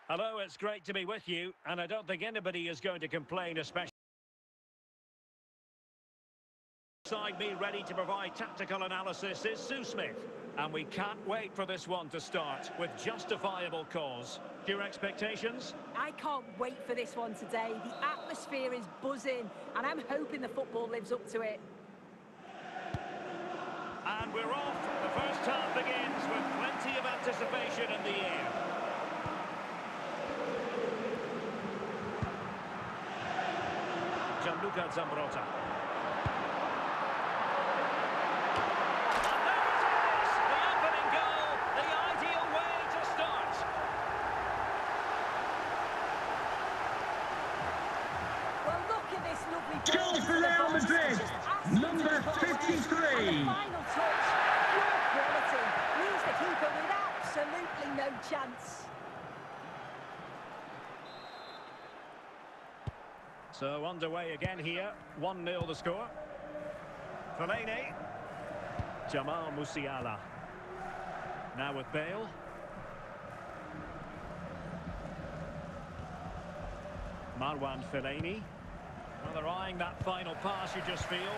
Hello, it's great to be with you, and I don't think anybody is going to complain, especially beside me, ready to provide tactical analysis, is Sue Smith. And we can't wait for this one to start with justifiable cause. Your expectations? I can't wait for this one today. The atmosphere is buzzing, and I'm hoping the football lives up to it. And we're off. The first half begins with plenty of anticipation in the air. Gianluca Zambrotta. And there it is! The opening goal, the ideal way to start. Well, look at this lovely ball. Goal for Real Madrid, number 53. And the final touch, pure quality, leaves the keeper with absolutely no chance. So underway again here, 1-0 the score. Fellaini. Jamal Musiala. Now with Bale. Marwan Fellaini. Well, they're eyeing that final pass, you just feel.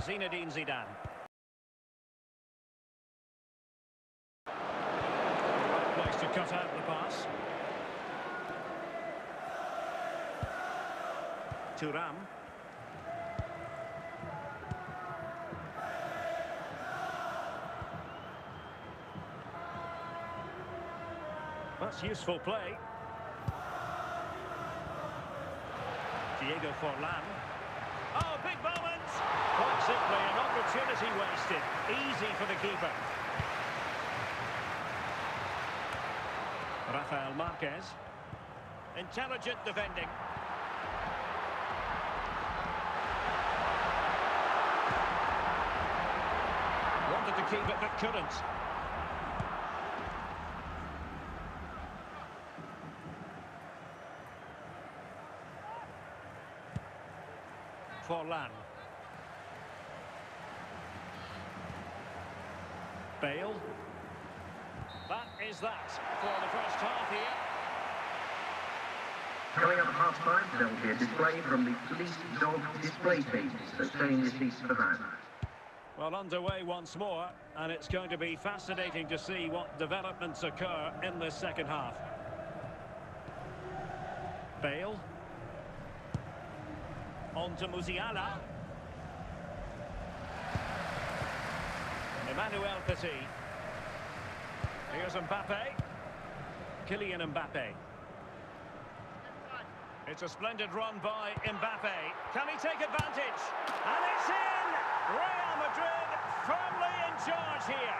Zinedine Zidane. Place to cut out the pass. Thuram. That's useful play. Diego Forlan. Oh, big moment! Quite simply, an opportunity wasted. Easy for the keeper. Rafael Marquez. Intelligent defending. Wanted to keep it but couldn't. Forlan. Bale. That is that for the first half here. Coming up at half-time, there will be a display from the police dog display team, so stay in your seats for that. Well, underway once more, and it's going to be fascinating to see what developments occur in this second half. Bale. On to Musiala. Emmanuel Petit. Here's Mbappe. Kylian Mbappe. It's a splendid run by Mbappe. Can he take advantage? And it's in! Real Madrid firmly in charge here.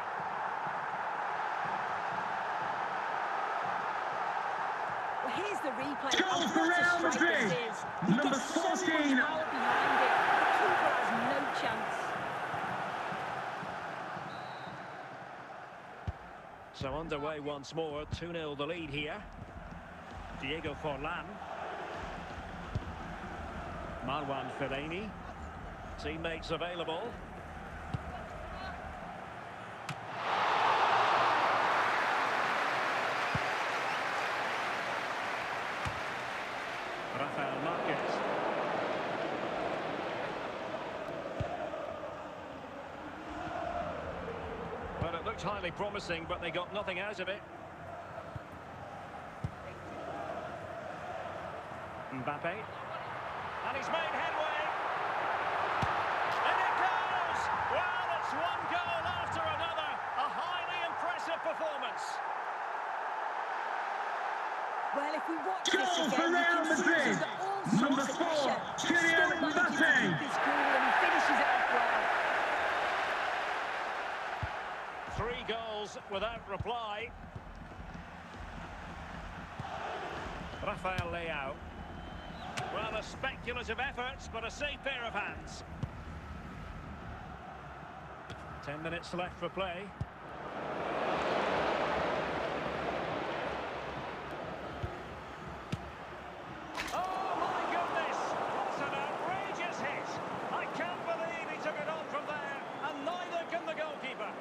Well, here's the replay. Goal for Real Madrid, number 14. Behind it. The keeper has no chance. So underway once more, 2-0 the lead here. Diego Forlan. Marwan Fellaini. Teammates available. Rafael Marquez. Well, it looked highly promising, but they got nothing out of it. Mbappe. And he's made headway. And it goes! Well, it's one goal after another. A highly impressive performance. Well, if we watch Goal this for again, Real you can see Madrid, he's got all number sorts of 4, pressure. Kylian Still manages to Mbappe. keep his cool and he finishes it off well. 3 goals without reply. Rafael Leao. Well, a speculative effort, but a safe pair of hands. 10 minutes left for play. Oh, my goodness! That's an outrageous hit! I can't believe he took it on from there, and neither can the goalkeeper.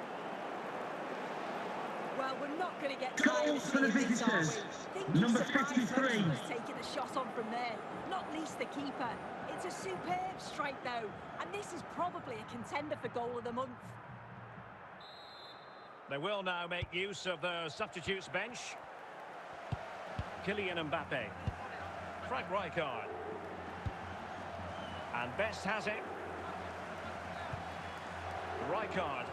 Well, we're not going to get tired Goals of for the seeing this, are we? visitors. Thinking Number surprised 53. was taking the shot on from there, not least the keeper. It's a superb strike, though, and this is probably a contender for goal of the month. They will now make use of the substitutes bench. Kylian Mbappe. Frank Rijkaard. And Best has it. Rijkaard.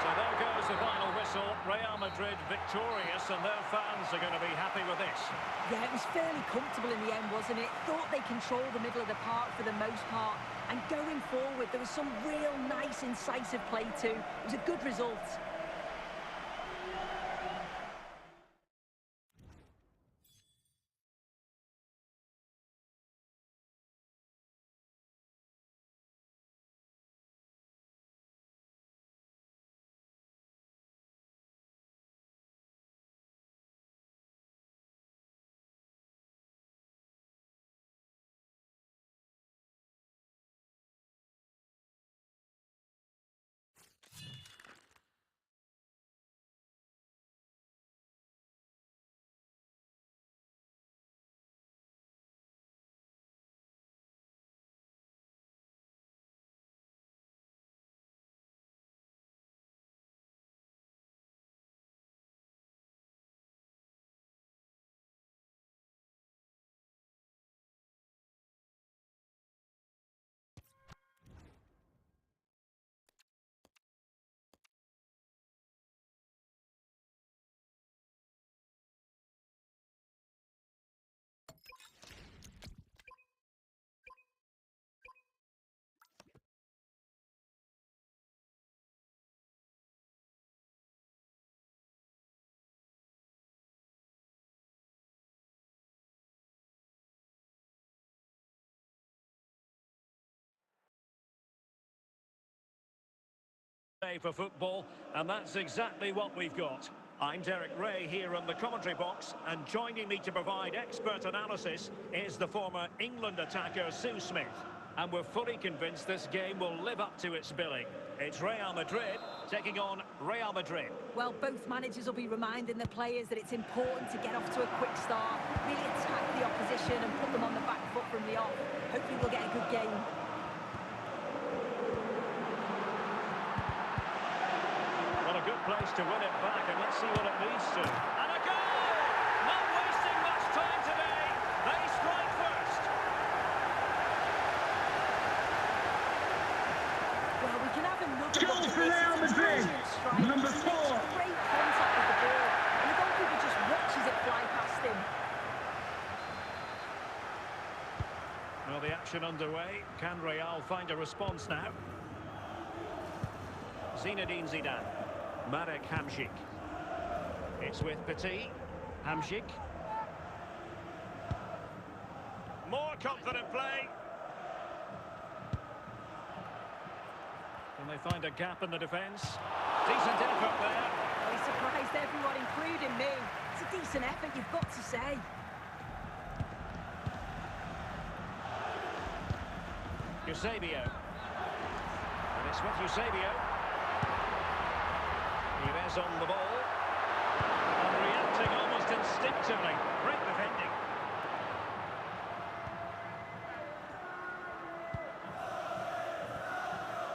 So there goes the final whistle. Real Madrid victorious, and their fans are going to be happy with this. Yeah, it was fairly comfortable in the end, wasn't it? Thought they controlled the middle of the park for the most part. And going forward, there was some real nice, incisive play too. It was a good result. For football, and that's exactly what we've got. I'm Derek Ray here in the commentary box, and joining me to provide expert analysis is the former England attacker Sue Smith. And we're fully convinced this game will live up to its billing. It's Real Madrid taking on Real Madrid. Well, both managers will be reminding the players that it's important to get off to a quick start, really attack the opposition and put them on the back foot from the off. Hopefully we'll get a good game. Good place to win it back, and let's see what it leads to. And a goal! Not wasting much time today. They strike first. Well, we can have another Goal for Real Madrid. Number 4. Great contact with the ball, and the goalkeeper just watches it fly past him. Well, the action underway. Can Real find a response now? Zinedine Zidane. Marek Hamšík. It's with Petit. Hamšík. More confident play. Can they find a gap in the defence? Decent effort there. Well, he surprised everyone, including me. It's a decent effort, you've got to say. Eusebio. And it's with Eusebio. Ives on the ball. And reacting almost instinctively. Great defending.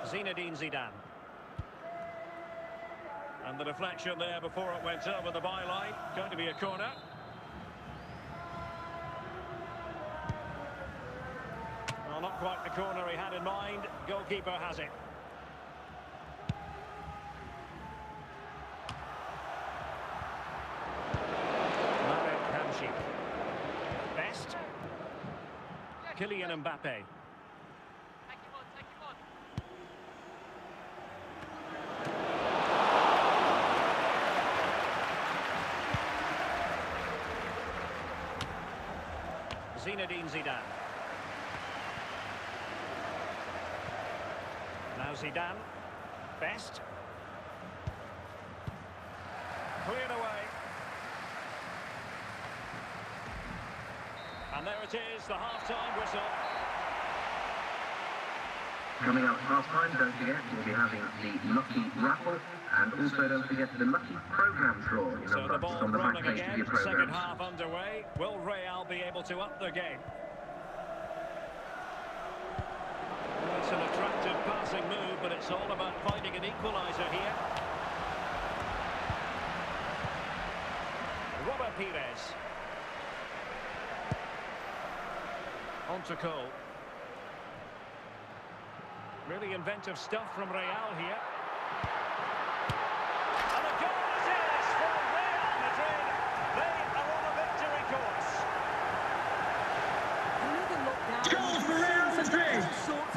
Zinedine Zidane. And the deflection there before it went over the byline. Going to be a corner. Well, not quite the corner he had in mind. Goalkeeper has it. Best. Kylian Mbappe. Zinedine Zidane. Now Zidane. Best. Cleared away. And there it is, the half-time whistle. Coming up half-time, don't forget, we'll be having the Lucky Raffle, and also don't forget the Lucky Programme draw. So the ball on the back rolling page of again, your programme. second half underway. Will Real be able to up the game? It's an attractive passing move, but it's all about finding an equaliser here. Robert Pires. On to Cole. Really inventive stuff from Real here. And a goal it is for Real Madrid. They are on a victory course. Another look now. Goal for Real Madrid.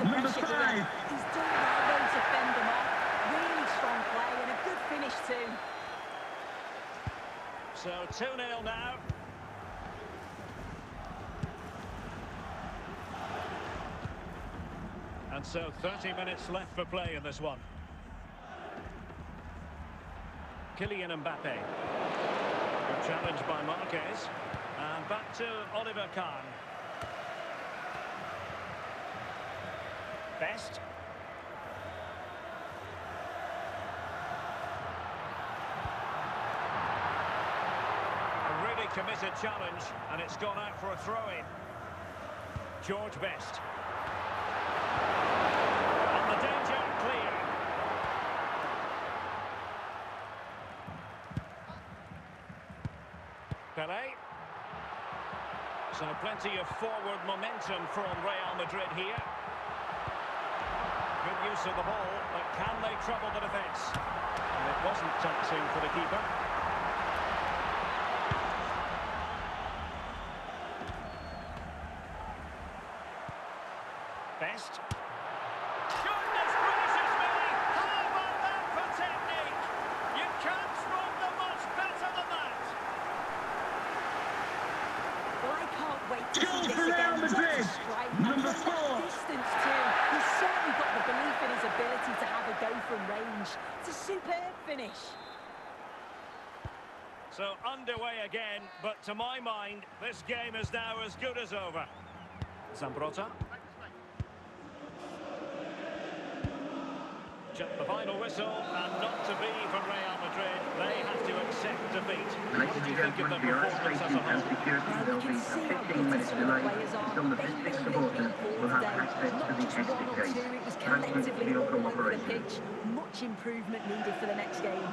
Number 5. He's done well though to fend them off. Really strong play and a good finish too. So 2-0 now. And so 30 minutes left for play in this one. Kylian Mbappe. Good challenge by Marquez. And back to Oliver Kahn. Best. A really committed challenge, and it's gone out for a throw-in. George Best. And the danger clear. Pelé. So plenty of forward momentum from Real Madrid here. Good use of the ball, but can they trouble the defence? And it wasn't taxing for the keeper. Best. Goodness gracious me! How about that for technique? You can't run them much better than that. Well, I can't wait to Goal see this for Real again. Madrid. What a strike. Number And from 4. that distance too. He's certainly got the belief in his ability to have a go from range. It's a superb finish. So underway again, but to my mind, this game is now as good as over. Zambrotta. Just the final whistle, and not to be for Real Madrid. They have to accept defeat. What did you think of the performance as a whole? Security will be a 15-minute delay until the visiting supporters will have access to the exit gate. It was Thank you for collectively your all over the cooperation. pitch. Much improvement needed for the next game.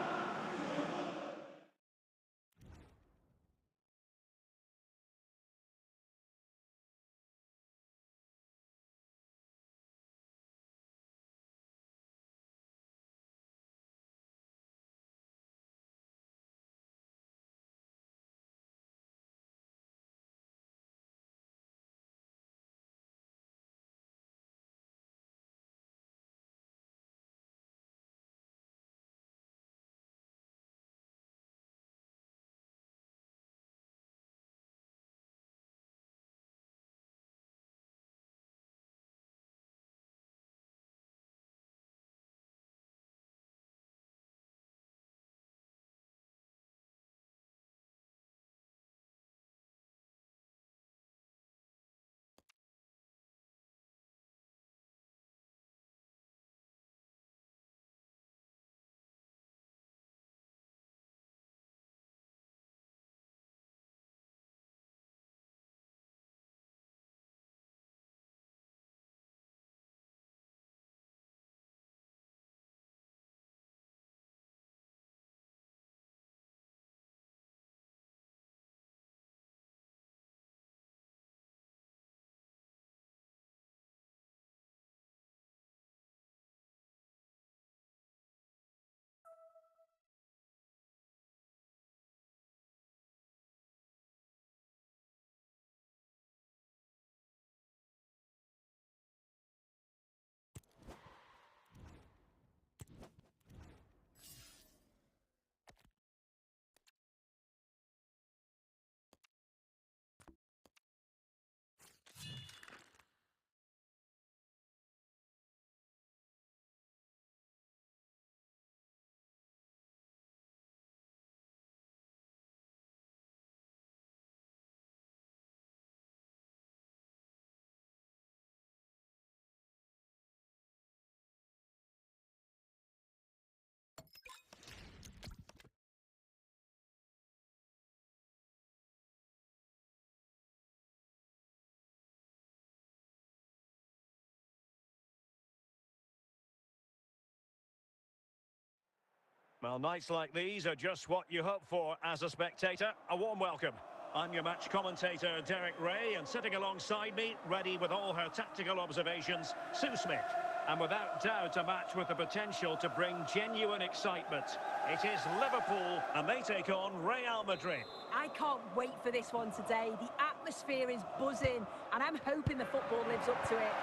Well, nights like these are just what you hope for as a spectator. A warm welcome. I'm your match commentator, Derek Ray, and sitting alongside me, ready with all her tactical observations, Sue Smith. And without doubt, a match with the potential to bring genuine excitement. It is Liverpool, and they take on Real Madrid. I can't wait for this one today. The atmosphere is buzzing, and I'm hoping the football lives up to it.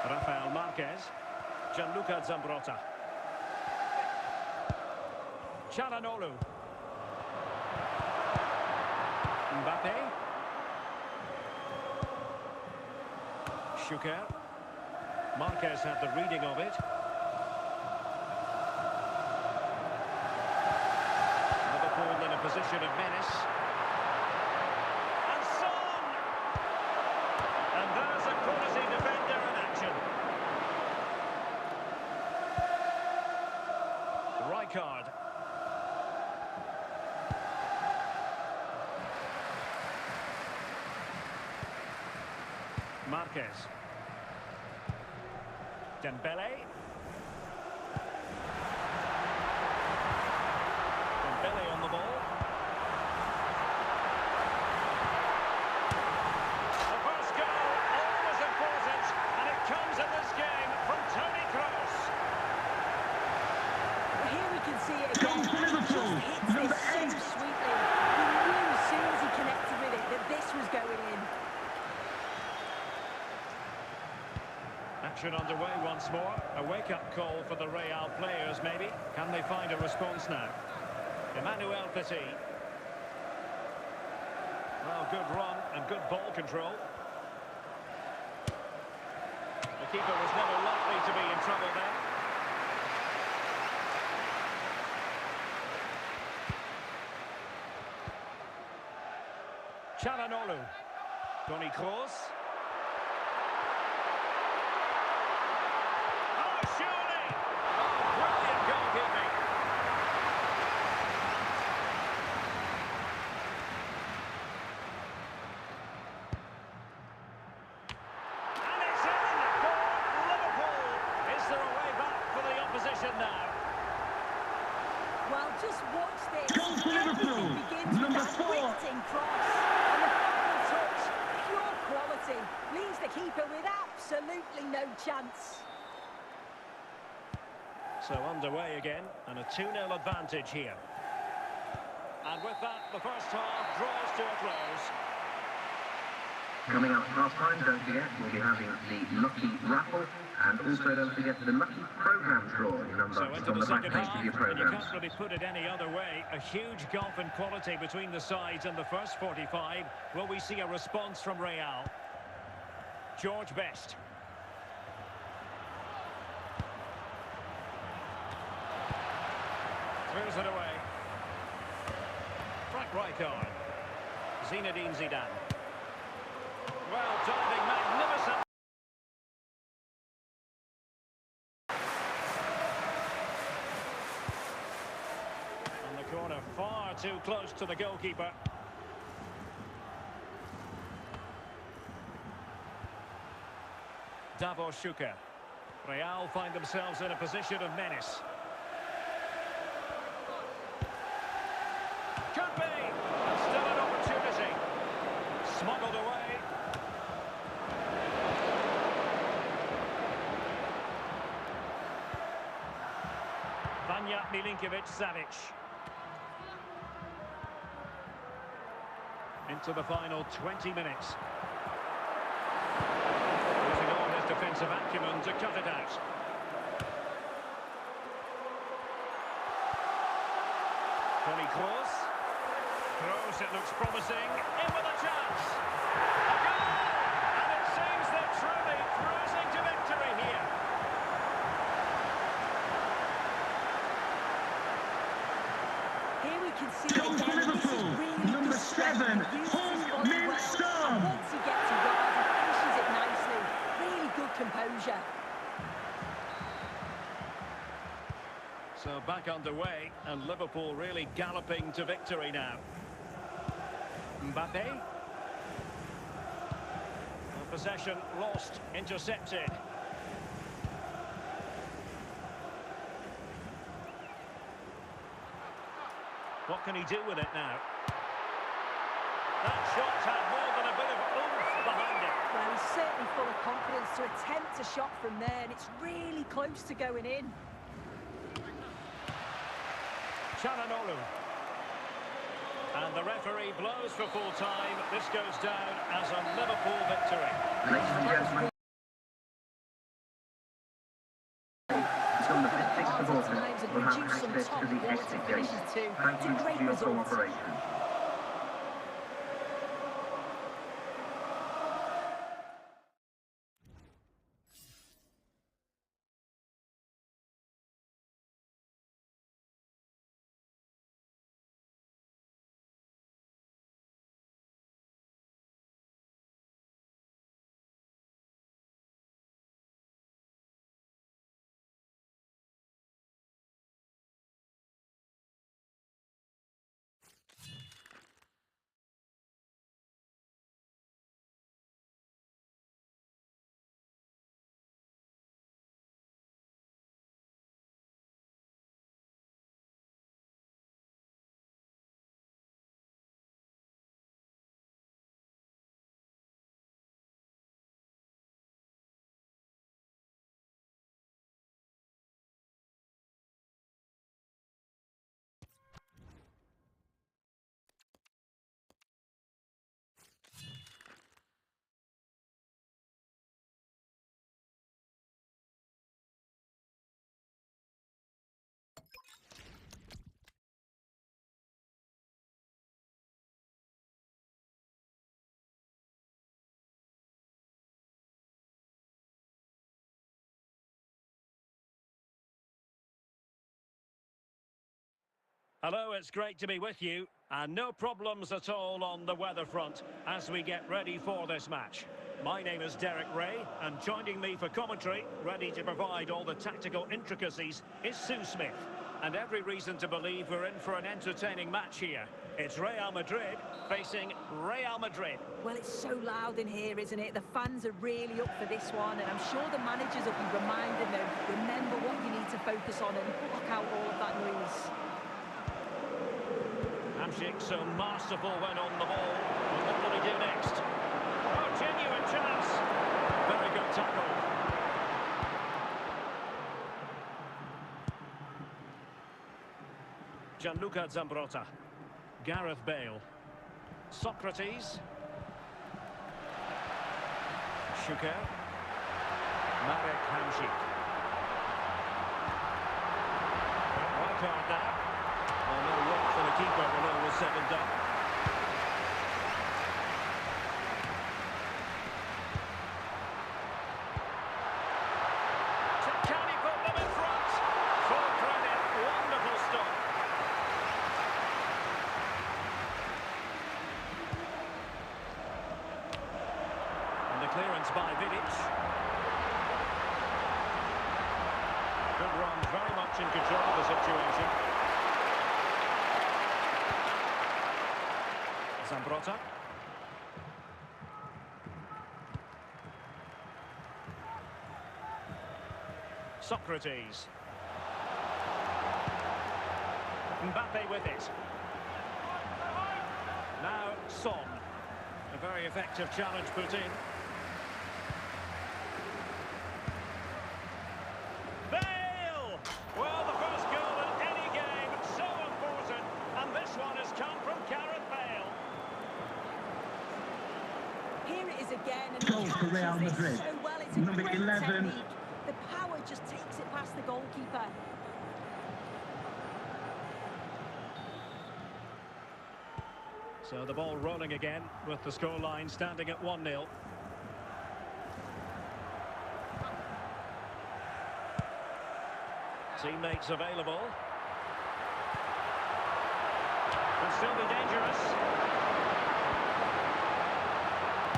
Rafael Marquez. Gianluca Zambrotta. Çalhanoğlu. Mbappe. Şüker. Marquez had the reading of it. Liverpool in a position of menace. And Son! And there's a quality defender in action. Rijkaard. Marquez. Dembele. Dembele on the ball. The first goal, always important, and it comes in this game from Toni Kroos. Here we can see it again. Goal for Liverpool, He just hits number this so 8. sweetly. He knew as soon as he connected with it that this was going in. Action underway once more. A wake-up call for the Real players, maybe. Can they find a response now? Emmanuel Petit. Well, good run and good ball control. The keeper was never likely to be in trouble there. Çalhanoğlu. Toni Kroos. Oh, surely! Oh, brilliant goalkeeping. And it's in for Liverpool. Is there a way back for the opposition now? Well, just watch this. Goal for Liverpool, Everything begins number with that 4. lifting cross. And the final touch, pure quality, leaves the keeper with absolutely no chance. So underway again, and a 2-0 advantage here. And with that, the first half draws to a close. Coming up half time, don't forget, we'll be having the Lucky Raffle, and also don't forget the Lucky Programme draw number So into on the the back second page half, of your and you programmes. can't really put it any other way. A huge gulf in quality between the sides in the first 45. Will we see a response from Real? George Best. Throws it away. Frank Rijkaard. Zinedine Zidane. Well, diving, magnificent. On the corner, far too close to the goalkeeper. Davor Şüker. Real find themselves in a position of menace. Could be. Still an opportunity. Smuggled away. Vanja Milinkovic-Savic. Into the final 20 minutes. Using all his defensive acumen to cut it out. Toni Kroos. Kroos, it looks promising. In with a chance. A goal! And it seems they're truly cruising to victory here. Here we can see Goal for again, this is Liverpool, really number good strength. 7, He uses his Hong body Min well, Son. and once he gets a yard, he finishes it nicely. Really good composure. So back underway, and Liverpool really galloping to victory now. Mbappe. Possession lost, intercepted. What can he do with it now? That shot had more than a bit of oomph behind it. Well, he's certainly full of confidence to attempt a shot from there, and it's really close to going in. Chananoru. And the referee blows for full time. This goes down as a Liverpool victory. Ladies and gentlemen, some of the six supporters will have access to the exit gate. Thank you for your cooperation. Hello, it's great to be with you, and no problems at all on the weather front as we get ready for this match. My name is Derek Ray, and joining me for commentary, ready to provide all the tactical intricacies, is Sue Smith. And every reason to believe we're in for an entertaining match here. It's Real Madrid facing Real Madrid. Well, it's so loud in here, isn't it? The fans are really up for this one, and I'm sure the managers will be reminding them, remember what you need to focus on and block out all of that noise. Hamsik so masterful when on the ball. And what will he do next? Oh, genuine chance. Very good tackle. Gianluca Zambrotta. Gareth Bale. Socrates. Schuker. Marek Hamsik. White card now. Well, no work for the keeper when all was said and done. Can he put them in front? Full credit, wonderful stop. And the clearance by Vidic. Good run, very much in control of the situation. Zambrotta. Socrates. Mbappe with it. Now Son. A very effective challenge put in. Bale! Well, the first goal in any game, so important. And this one has come from Gareth Bale. Here it is again, and Goal he for Real catches Madrid. it so well. It's a Number great 11. technique. The power just takes it past the goalkeeper. So the ball rolling again with the scoreline standing at 1-0. Teammates available. Can still be dangerous.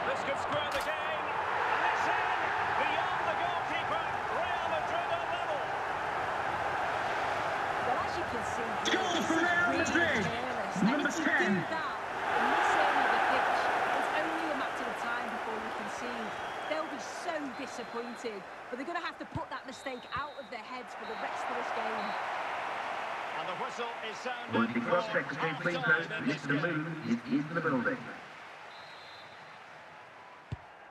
This could square the game. And it's in! Beyond the goalkeeper. Real Madrid are level. Well, as you can see, Goal for Real Madrid. Number 10. In this area of the pitch, it's only a matter of time before you concede. They'll be so disappointed, but they're going to have to put that mistake out of their heads for the rest of this game. And the whistle is sounded. Will you cross-check the case, please, host? Listen to move. It is in the building.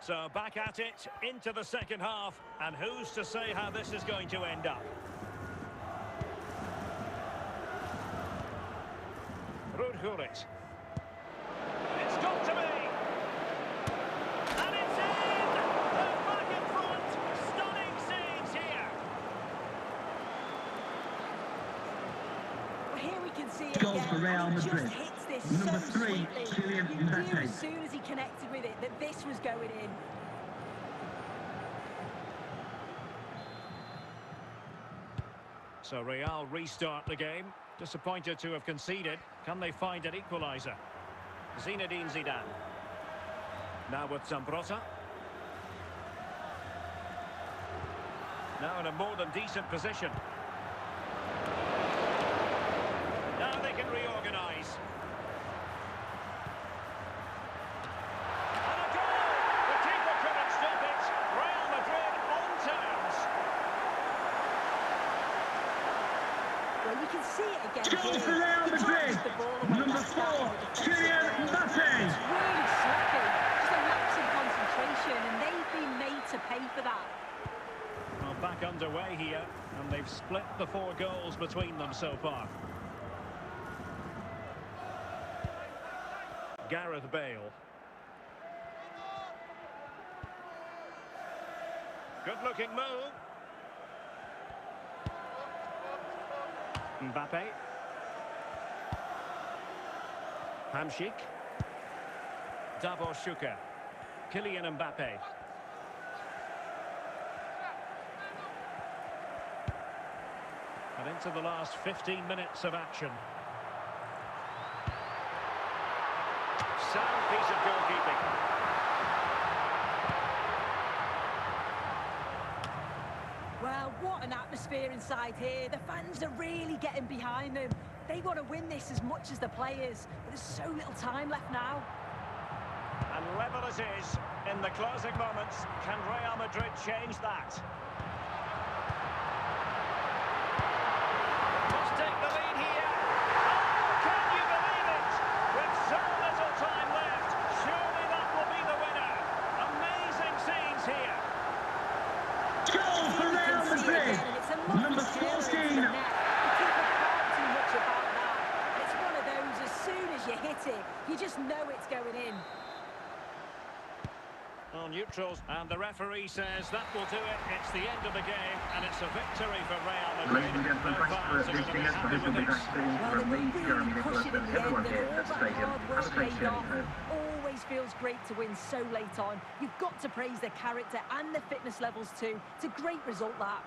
So back at it, into the second half. And who's to say how this is going to end up? Rudhurit. It's got to be! And it's in! They're back in front! Stunning scenes here! Well, here we can see it Goal again. for Real He Madrid. just hits this Number so 3, sweetly. Kylian You knew Mbappe. as soon as he connected with it that this was going in. So Real restart the game. Disappointed to have conceded. Can they find an equaliser? Zinedine Zidane. Now with Zambrotta. Now in a more than decent position. Now they can reorganise. And a goal! The keeper couldn't stop it. Real Madrid on terms. Well, you can see it again. Goal here. for Real He Madrid. tosses the ball away Number like that 4, with the Kylian defensive Mbappe. player. It's really sloppy. Just a lapse in concentration, and they've been made to pay for that. Well, back underway here, and they've split the 4 goals between them so far. Gareth Bale. Good-looking move. Mbappe. Hamšík. Davor Šuker. Kylian Mbappe. And into the last 15 minutes of action. Sound piece of goalkeeping. Well, what an atmosphere inside here. The fans are really getting behind them. They want to win this as much as the players, but there's so little time left now. And level it is in the closing moments. Can Real Madrid change that? Must take the lead here. Oh, can you believe it? With so little time left, surely that will be the winner. Amazing scenes here. Goal for You Real can see it Madrid. again, and it's a lovely Number tailor into 14. the net. The keeper can't do much about that. And it's one of those, as soon as you hit it, you just know it's going in. On neutrals, and the referee says that will do it. It's the end of the game, and it's a victory for Real Madrid. Ladies and gentlemen, No thanks for fans are going to be visiting us. happy This will with be this. back soon Well, from they me, were Jeremy really Nicholas, pushing in and the end, everyone and here all at the that stadium. hard Have work a safe paid journey off. home. Always feels great to win so late on. You've got to praise their character and their fitness levels too. It's a great result, that.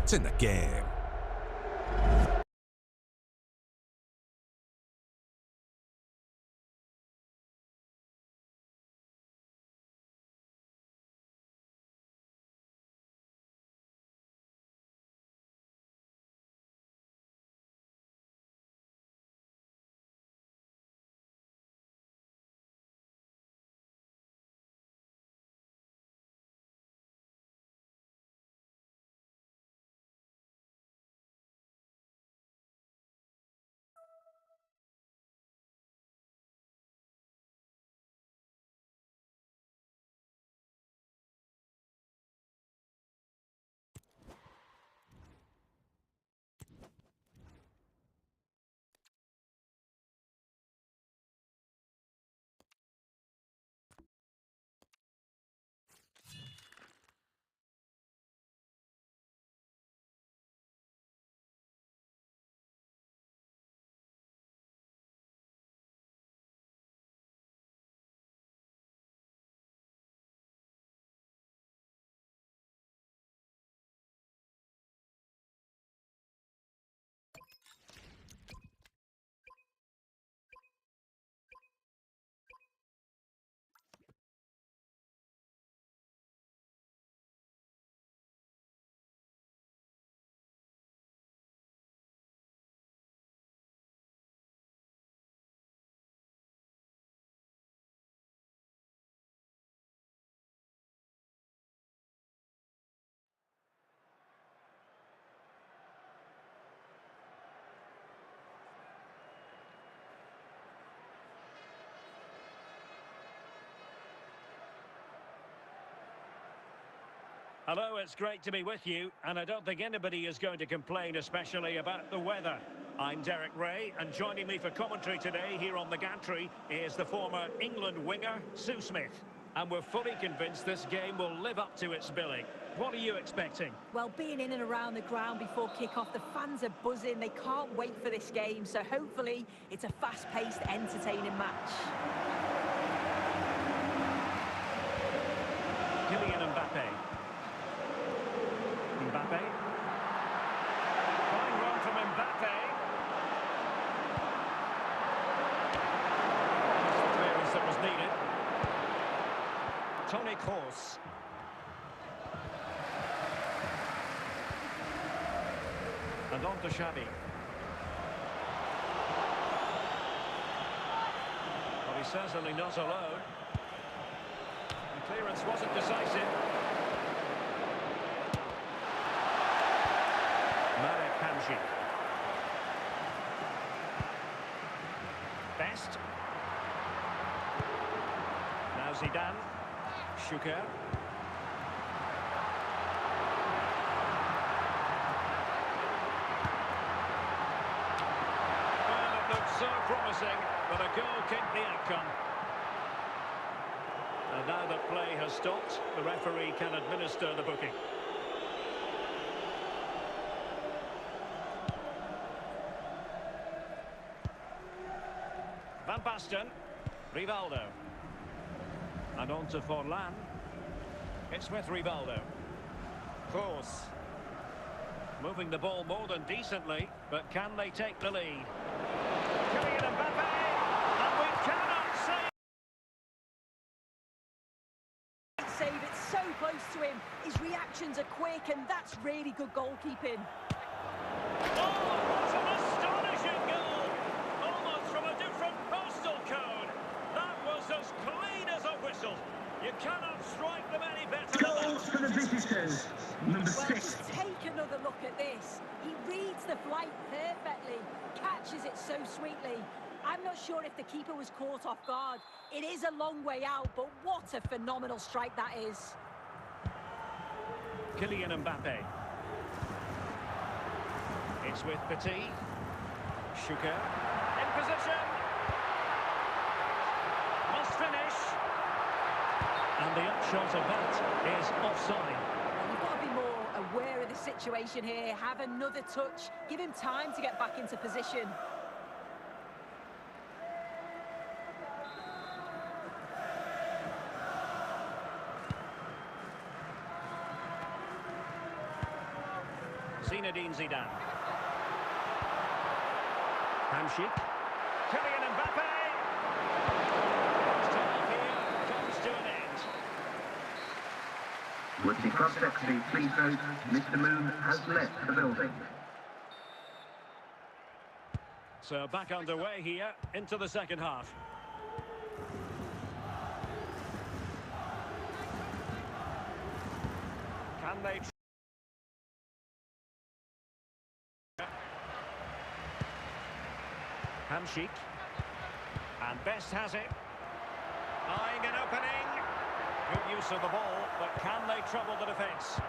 It's in the game. Hello, it's great to be with you, and I don't think anybody is going to complain, especially about the weather. I'm Derek Ray, and joining me for commentary today here on the gantry is the former England winger, Sue Smith. And we're fully convinced this game will live up to its billing. What are you expecting? Well, being in and around the ground before kick-off, the fans are buzzing. They can't wait for this game, so hopefully it's a fast-paced, entertaining match. Kylian Mbappe. Mbappe. Fine run from Mbappe. That's the clearance that was needed. Toni Kroos. And on to Xavi. Well, he's certainly not alone. The clearance wasn't decisive. Best. Now Zidane. Schuker. Well, it looked so promising, but a goal kicked the outcome. And now that play has stopped, the referee can administer the booking. Van Basten, Rivaldo, and on to Forlan. It's with Rivaldo. Kroos, moving the ball more than decently, but can they take the lead? Kylian Mbappe, and we cannot Save it so close to him. His reactions are quick, and that's really good goalkeeping. You cannot strike them any better. Goals for the visitors. Number 6. Take another look at this. He reads the flight perfectly, catches it so sweetly. I'm not sure if the keeper was caught off guard. It is a long way out, but what a phenomenal strike that is. Kylian Mbappe. It's with Petit. Schuker. In position. Must finish. And the upshot of that is offside. You've got to be more aware of the situation here. Have another touch. Give him time to get back into position. Zidane. Hamšík. Kylian Mbappe. First half here comes to an end. Would the club secretary please note Mr. Moon has left the building. So back underway here into the second half. Can they... Hamšík. And Best has it. Eyeing an opening. Good use of the ball, but can they trouble the defence?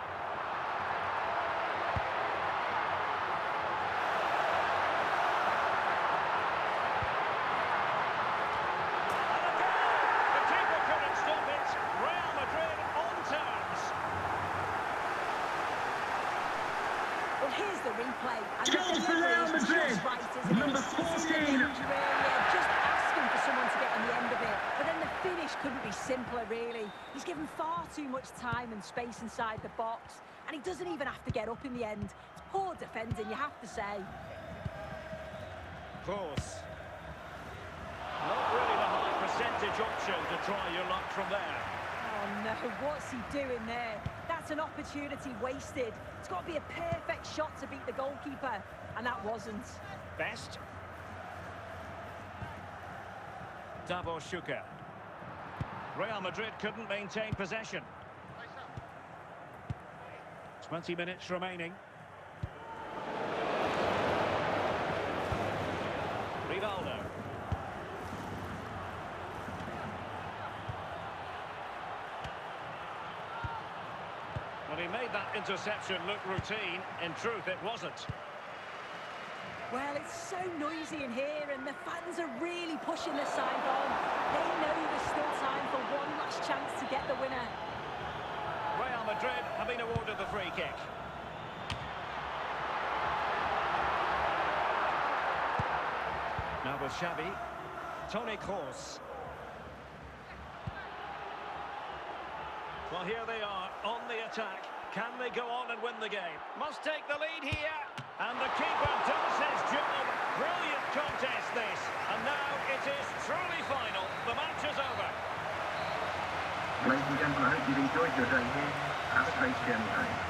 Here's the replay. Goal for Real Madrid, number 14. Just asking for someone to get on the end of it. But then the finish couldn't be simpler, really. He's given far too much time and space inside the box. And he doesn't even have to get up in the end. It's poor defending, you have to say. Close. Not really the high percentage option to try your luck from there. Oh no, what's he doing there? That's an opportunity wasted. It's got to be a perfect shot to beat the goalkeeper, and that wasn't. Best. Davor Šuker. Real Madrid couldn't maintain possession. 20 minutes remaining. Rivaldo. Well, he made that interception look routine. In truth, it wasn't. Well, it's so noisy in here, and the fans are really pushing the side on. They know there's still time for one last chance to get the winner. Real Madrid have been awarded the free kick. Now with Xavi. Toni Kroos. Well, here they are on the attack. Can they go on and win the game? Must take the lead here. And the keeper does his job. Brilliant contest this. And now it is truly final. The match is over. Ladies and gentlemen, I hope you've enjoyed your day here at the Space Journey Home.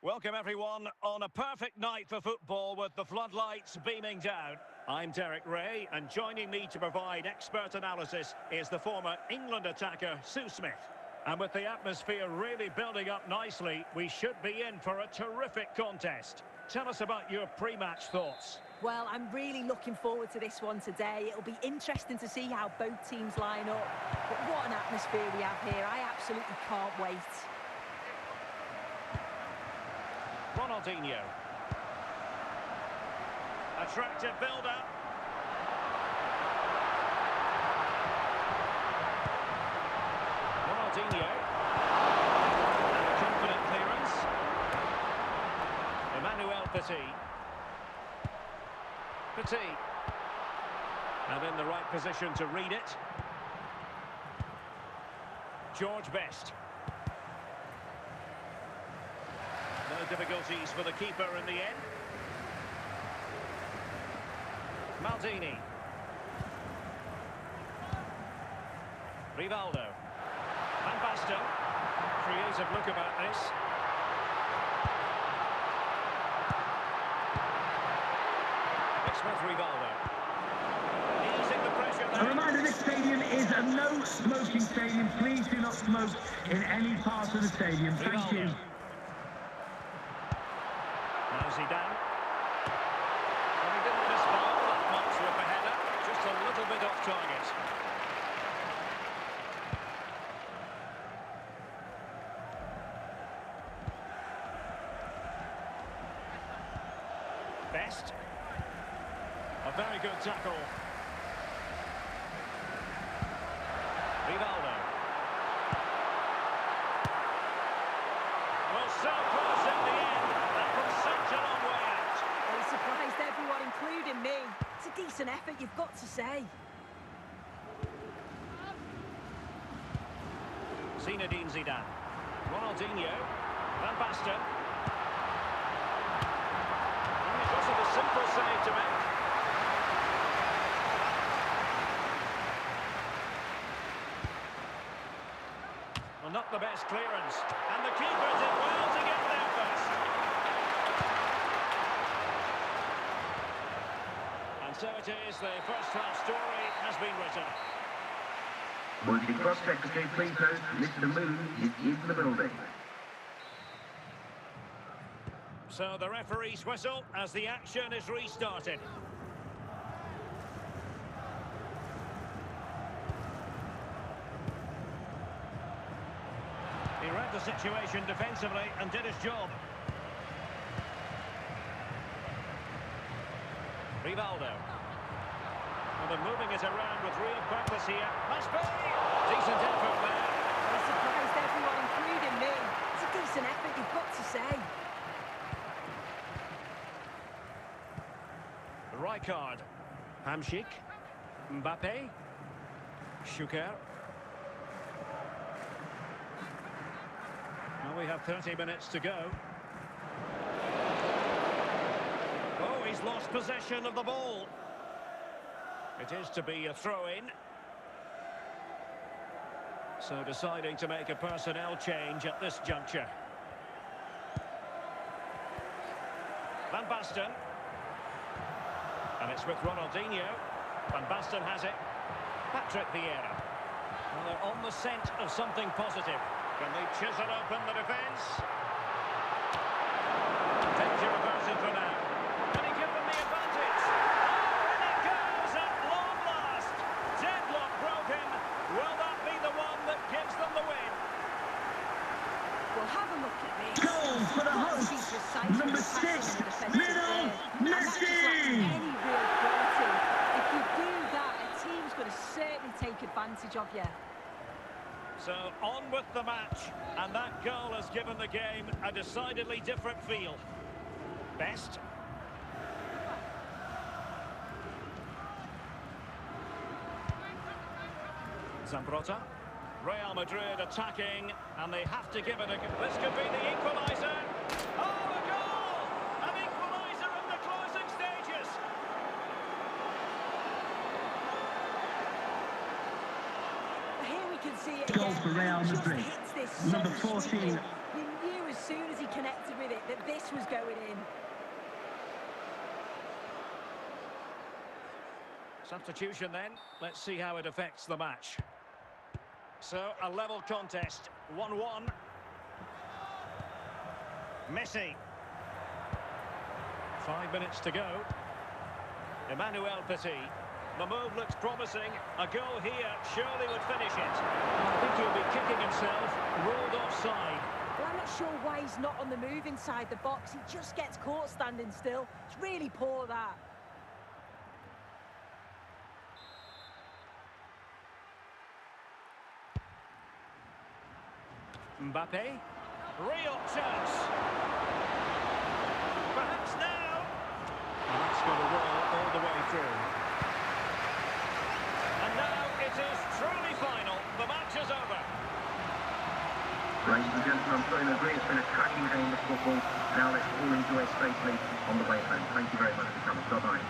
Welcome everyone on a perfect night for football with the floodlights beaming down. I'm Derek Ray, and joining me to provide expert analysis is the former England attacker Sue Smith. And with the atmosphere really building up nicely, we should be in for a terrific contest. Tell us about your pre-match thoughts. Well, I'm really looking forward to this one today. It'll be interesting to see how both teams line up. But what an atmosphere we have here. I absolutely can't wait. Ronaldinho. Attractive build-up. Ronaldinho. And a confident clearance. Emmanuel Petit. Petit. And in the right position to read it. George Best. No difficulties for the keeper in the end. Maldini. Rivaldo. Van Basten. Creative look about this. It's with Rivaldo. Easing the pressure A there. reminder, this stadium is a no-smoking stadium. Please do not smoke in any part of the stadium. Thank you. Now Zidane. Well, he didn't miss ball that much with the header. Just a little bit off target. Best. A very good tackle. Rivaldo. Well, so close at the end, and from such a long way out. Well, he surprised everyone, including me. It's a decent effort, you've got to say. Zinedine Zidane. Ronaldinho. Van Basten. And it wasn't a simple save to make. Well, not the best clearance. And the keeper did well to get there first. And so it is, the first half story has been written. Would the cross-check secretary please note Mr. Moon is in the building. So the referee's whistle as the action is restarted. He read the situation defensively and did his job. Rivaldo. Well, they're moving it around with real purpose here. Must be! Decent effort there. He surprised everyone, including me. It's a decent effort, you've got to say. Rijkaard. Hamšík. Mbappe. Šuker. Now we have 30 minutes to go. Oh, he's lost possession of the ball. It is to be a throw-in. So deciding to make a personnel change at this juncture. Van Basten. And it's with Ronaldinho. Van Basten has it. Patrick Vieira. Well, they're on the scent of something positive. Can they chisel open the defence? Danger averted for now. Can he give them the advantage? Oh, and it goes at long last. Deadlock broken. Will that be the one that gives them the win? Well, have a look at this. Goal for the hosts. Number 6, Lionel Messi. Any real quality. If you do that, a team's going to certainly take advantage of you. So on with the match, and that goal has given the game a decidedly different feel. Best. Zambrotta. Real Madrid attacking, and they have to give it a go. This could be the equaliser. Oh, a goal! An equaliser in the closing stages. Here we can see it Goal again. for Real He just Madrid. hits this so Number 14. sweetly. You knew as soon as he connected with it that this was going in. Substitution then. Let's see how it affects the match. So, a level contest, 1-1. Messi. 5 minutes to go. Emmanuel Petit. The move looks promising. A goal here surely would finish it. I think he'll be kicking himself, rolled offside. Well, I'm not sure why he's not on the move inside the box. He just gets caught standing still. It's really poor, that. Mbappe. Real chance. Perhaps now. And that's going to roll all the way through. And now it is truly final. The match is over. Ladies and gentlemen, I'm sorry to agree, it's been a cracking game of football. Now let's all enjoy safely on the way home. Thank you very much for coming. Bye-bye.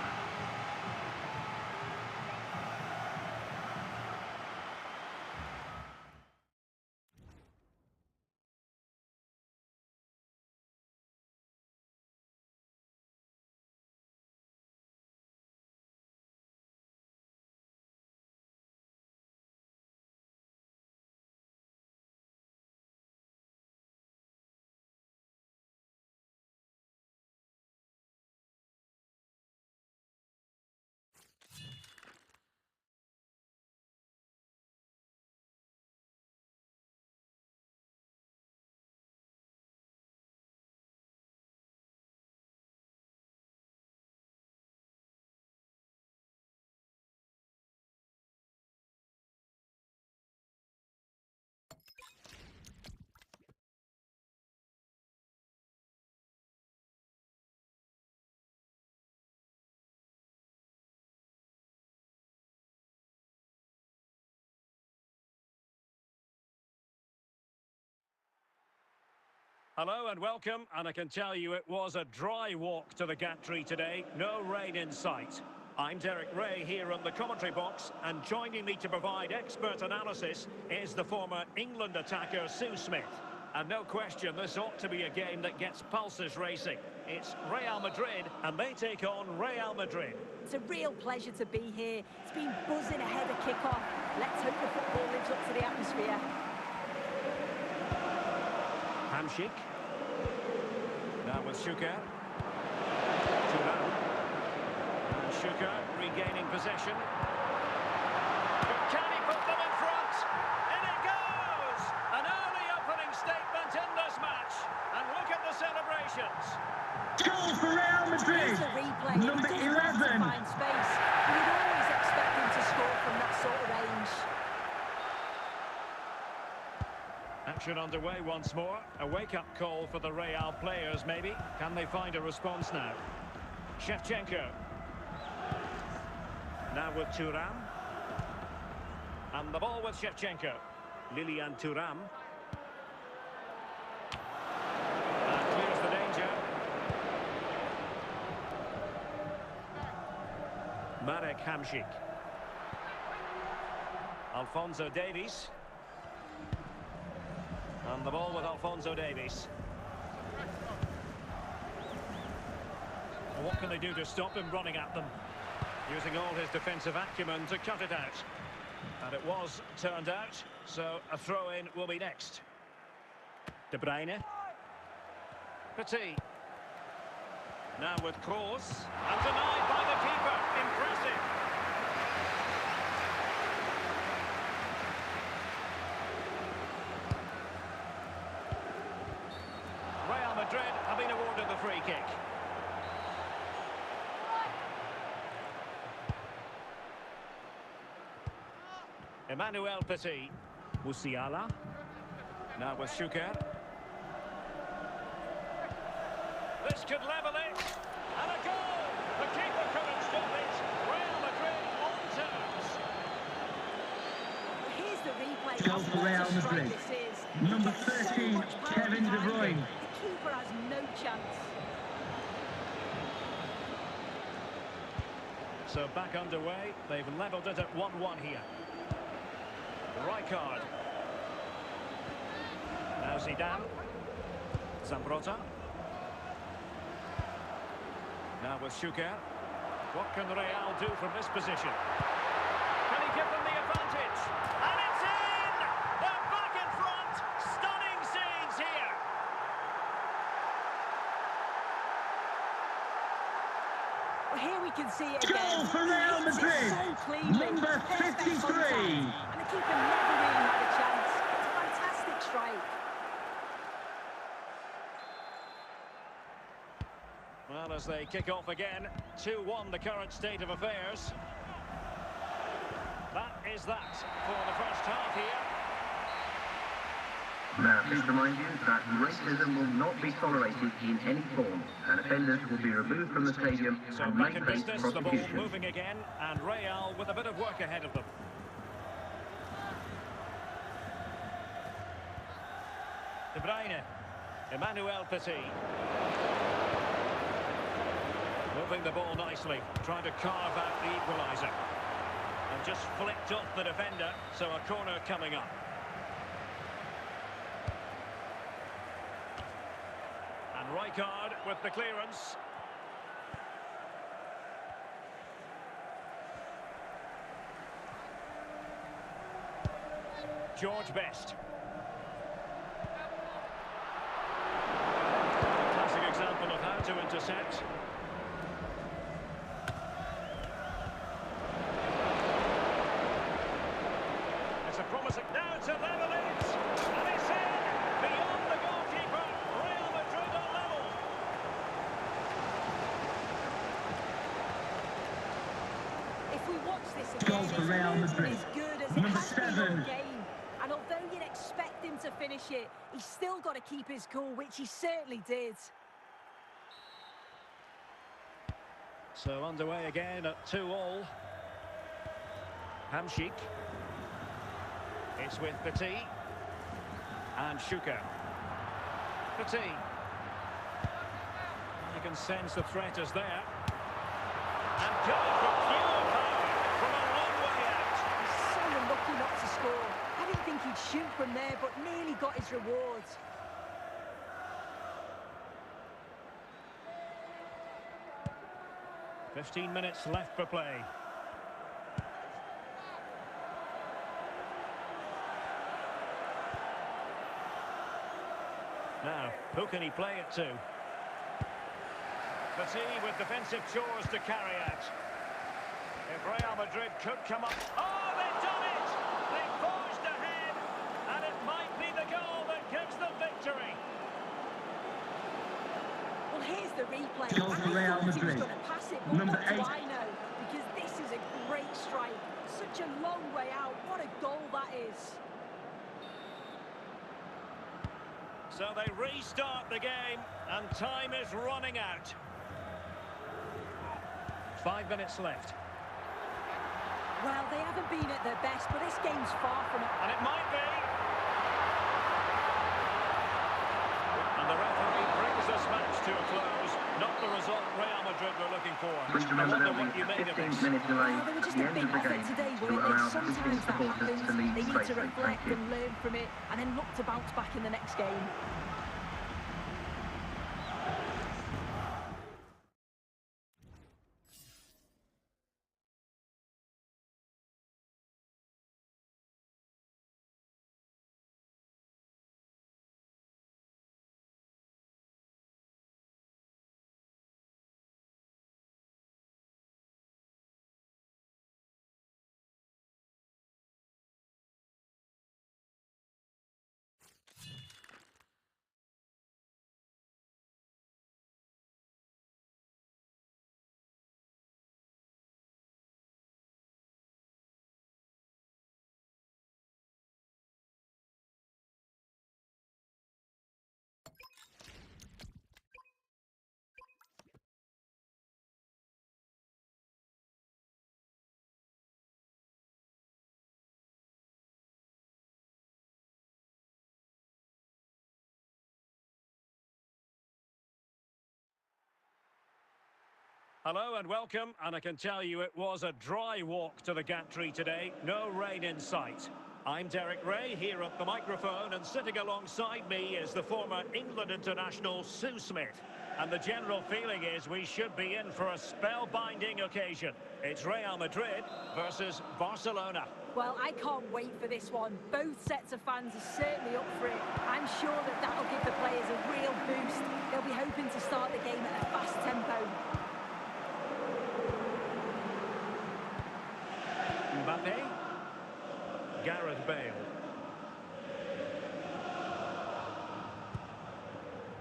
Hello and welcome, and I can tell you it was a dry walk to the gantry today, no rain in sight. I'm Derek Ray here in the commentary box, and joining me to provide expert analysis is the former England attacker Sue Smith. And no question, this ought to be a game that gets pulses racing. It's Real Madrid, and they take on Real Madrid. It's a real pleasure to be here. It's been buzzing ahead of kick-off. Let's hope the football lives up to the atmosphere. Hamšík. Now with Šuker. Thuram. And Šuker regaining possession. But can he put them in front? In it goes! An early opening statement in this match. And look at the celebrations. Goal for Real Madrid. Here's a replay. Number He does well to 11. find space. You'd always expect him to score from that sort of range. Action underway once more. A wake-up call for the Real players, maybe. Can they find a response now? Shevchenko. Now with Thuram. And the ball with Shevchenko. Lilian Thuram. And clears the danger. Marek Hamšík. Alphonso Davies. And the ball with Alphonso Davies. What can they do to stop him running at them? Using all his defensive acumen to cut it out. And it was turned out, so a throw-in will be next. De Bruyne. Petit. Now with Kroos. And denied by the keeper. Impressive. Real Madrid have been awarded the free kick. Emmanuel Petit. Musiala. Now with Šuker. This could level it. And a goal! The keeper couldn't stop it. Real Madrid on terms. Here's the replay. Goal for Real Madrid. Number 13, Kevin De Bruyne. The keeper has no chance. So back underway. They've levelled it at 1-1 here. Rijkaard. Now Zidane. Zambrota. Now with Šuker. What can Real do from this position? Can he give them the advantage? And it's in! They're back in front! Stunning scenes here! Well, here we can see it Goal again. for Real He hits it Madrid. so cleanly. Number Perfect 53. contact. And the keeper never really had a chance. It's a fantastic strike. Well, as they kick off again, 2-1 the current state of affairs. That is that for the first half here. Now, please remind you that racism will not be tolerated in any form, and offenders will be removed from the stadium So and back may in face business, the ball prosecution. moving again, and Real with a bit of work ahead of them. De Bruyne. Emmanuel Petit. Moving the ball nicely, trying to carve out the equaliser. And just flicked off the defender, so a corner coming up. And Rijkaard with the clearance. George Best. Classic example of how to intercept. It's a promising now to level it, and it's in beyond the goalkeeper. Real Madrid are level. If we watch this again, Goal for Real it's Madrid. as good as Number it has been all 7. game. And although you'd expect him to finish it, he's still got to keep his cool, which he certainly did. So underway again at 2-2. Hamšík. It's with Petit. And Šuker. Fatigue. You can sense the threat is there. And going for pure power from a long way out. He's so unlucky not to score. I didn't think he'd shoot from there, but nearly got his rewards. "15 minutes left for play. Now, who can he play it to? Fatigue with defensive chores to carry out. If Real Madrid could come up... Oh, they've done it! They've forged ahead, and it might be the goal that gives them victory. Well, here's the replay. Goal for Real I thought he was Madrid. going to pass it, but Number what do 8. I know? Because this is a great strike. Such a long way out. What a goal that is. So they restart the game, and time is running out. 5 minutes left. Well, they haven't been at their best, but this game's far from it. And it might be. And the referee brings this match to a close. Not the result Real Madrid were looking for. Please I remember wonder there'll what you be made a of this. 15-minute delay Well, they were at just the a end big of the effort game today, to weren't allow they? the Sometimes visiting that supporters happens. to leave They need to safely. reflect Thank you. and learn from it, and then look to bounce back in the next game. Hello and welcome, and I can tell you it was a dry walk to the gantry today. No rain in sight. I'm Derek Ray here at the microphone, and sitting alongside me is the former England international Sue Smith. And the general feeling is we should be in for a spellbinding occasion. It's Real Madrid versus Barcelona. Well, I can't wait for this one. Both sets of fans are certainly up for it. I'm sure that that'll give the players a real boost. They'll be hoping to start the game at a fast tempo. Mbappe. Gareth Bale.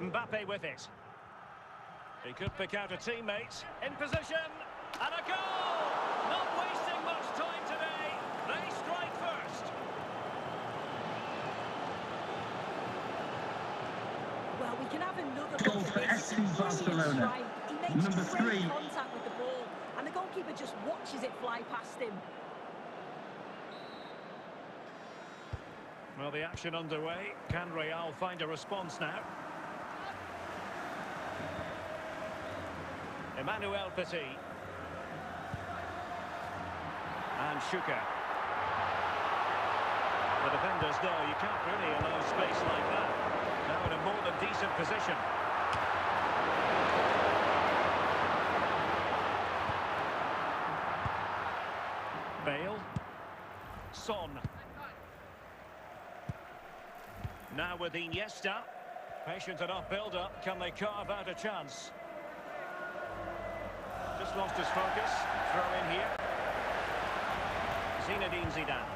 Mbappe with it. He could pick out a teammate. In position. And a goal! Not wasting much time today. They strike first. Well, we can have another Goal look for at this. FC Barcelona. He makes Number great 3. contact with the ball, and the goalkeeper just watches it fly past him. Well, the action underway. Can Real find a response now? Emmanuel Petit. And Schuka. The defenders know you can't really allow space like that. Now in a more than decent position. Bale. Son. Now with Iniesta. Patient enough build-up. Can they carve out a chance? Just lost his focus. Throw in here. Zinedine Zidane.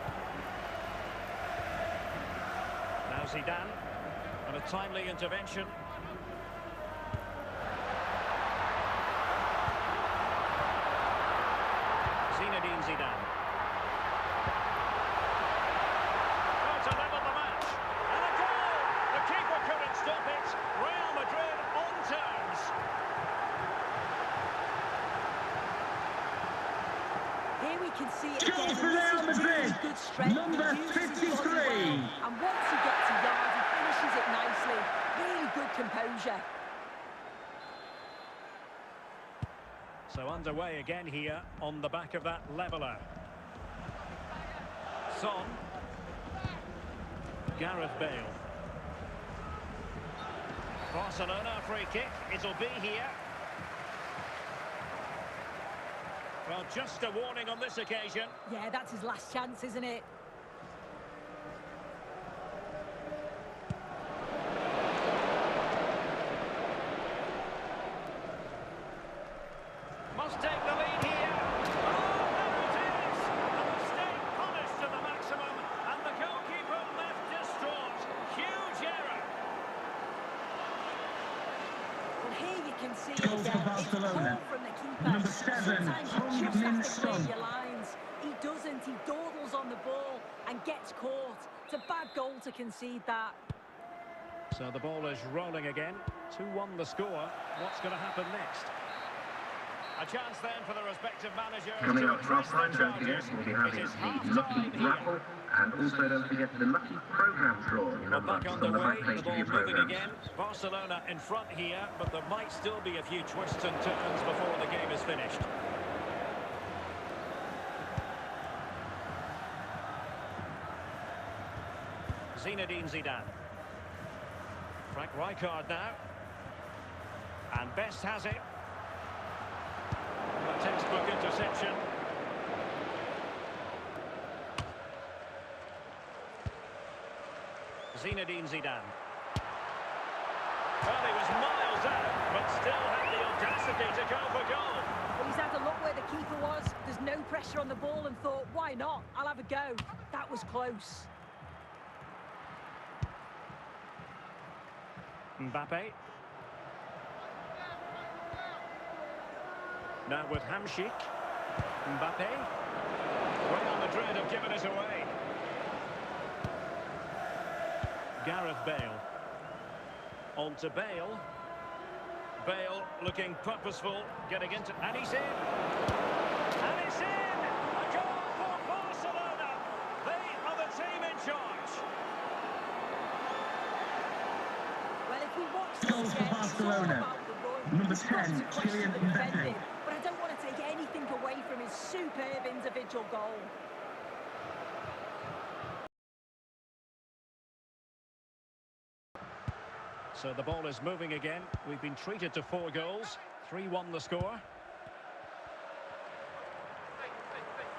Now Zidane. And a timely intervention. Zinedine Zidane. Oh, to level the match. And a goal! The keeper couldn't stop it. Real Madrid on terms. Here we can see it Goal again. for This Real is Madrid. really good strength. Number He uses his body 53. well, and once he gets a yard, he finishes it nicely. Really good composure. So underway again here on the back of that leveller. Son. Gareth Bale. Barcelona free kick. It'll be here. Well, just a warning on this occasion. Yeah, that's his last chance, isn't it? Must take the lead here. Oh, there it is! A mistake punished to the maximum, and the goalkeeper left distraught. Huge error. Well, here you can see Goal for again, it's Barcelona. poor from the keeper. Number 7, Sometimes you just have to clear Son. your lines. He doesn't. He dawdles on the ball and gets caught. It's a bad goal to concede that. So the ball is rolling again. 2-1 the score. What's going to happen next? A chance then for the respective managers Coming to up for our address prime the time here, charges. we'll be It having is the half-time Lucky here. Raffle, and also don't forget the Lucky Programme draw. We're back on the underway, back page the of your ball moving programmes. again. Barcelona in front here, but there might still be a few twists and turns before the game is finished. Zinedine Zidane. Frank Rijkaard now. And Best has it. A textbook interception. Zinedine Zidane. Well, he was miles out, but still had the audacity to go for goal. Well, he's had a look where the keeper was. There's no pressure on the ball and thought, why not? I'll have a go. That was close. Mbappe. Now with Hamšík. Mbappe. Real Madrid have given it away. Gareth Bale. On to Bale. Bale looking purposeful, getting into... And he's in! And it's in! A goal for Barcelona! They are the team in charge. Well, if we watch Goal this for again, it's all Barcelona. about the run. Number It's not 10, to question Kylian the Mbappe. defending, but I don't want to take anything away from his superb individual goal. So the ball is moving again. We've been treated to 4 goals. 3-1 the score.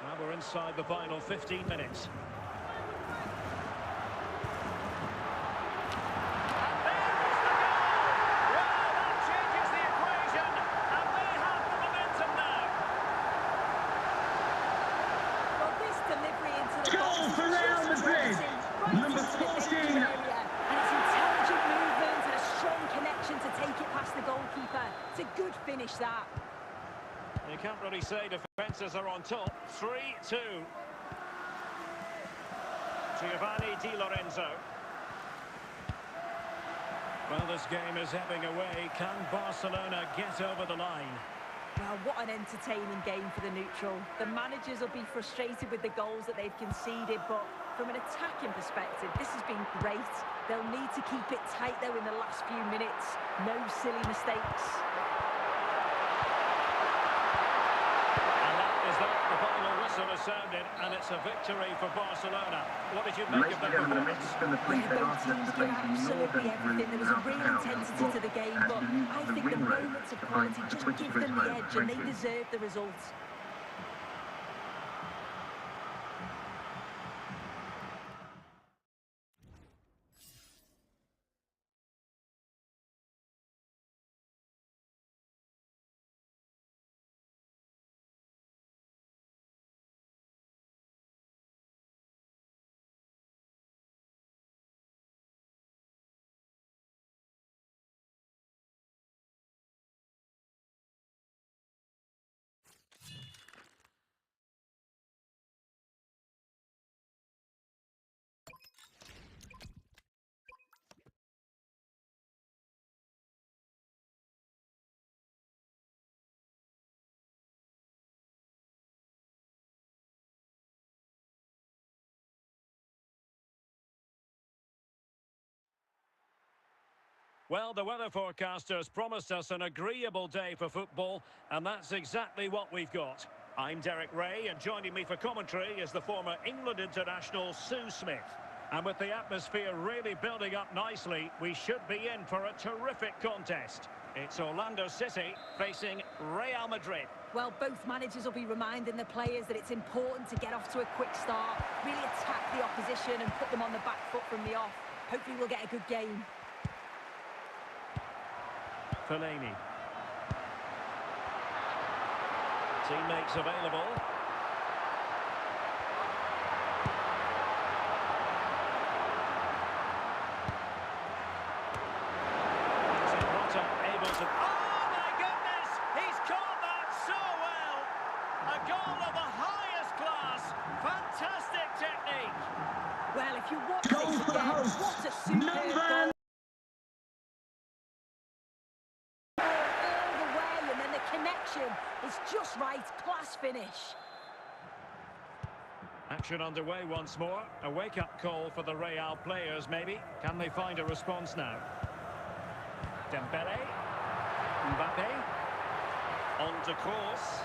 Now we're inside the final 15 minutes. And there is the goal! Well, that changes the equation, and they have the momentum now. Well, this delivery into the Goal box for is Real just Madrid. right Number into the 14. danger area. And it's intelligent movement and a strong connection to take it past the goalkeeper. It's a good finish, that. You can't really say defences are on top. 3-2. Giovanni Di Lorenzo. Well, this game is ebbing away. Can Barcelona get over the line? Well, what an entertaining game for the neutral. The managers will be frustrated with the goals that they've conceded, but from an attacking perspective, this has been great. They'll need to keep it tight, though, in the last few minutes. No silly mistakes. And that is that. The final whistle is sounded, and it's a victory for Barcelona. What did you make Ladies of and that gentlemen, the performance? message from the police Yeah, have both asked us teams to give face the absolutely northern everything. There was a real intensity to the game, but I think the moments of quality just give them the edge, and they deserve the result. Well, the weather forecasters promised us an agreeable day for football, and that's exactly what we've got. I'm Derek Ray, and joining me for commentary is the former England international Sue Smith. And with the atmosphere really building up nicely, we should be in for a terrific contest. It's Orlando City facing Real Madrid. Well, both managers will be reminding the players that it's important to get off to a quick start, really attack the opposition and put them on the back foot from the off. Hopefully we'll get a good game. Fellaini. Teammates available. Able to... Oh my goodness! He's caught that so well! A goal of the highest class. Fantastic technique. Well, if you watch Goal this for the again, hosts. what a superb goal. All the way, and then the connection is just right. Class finish. Action underway once more. A wake-up call for the Real players, maybe. Can they find a response now? Dembele. Mbappe. On to course.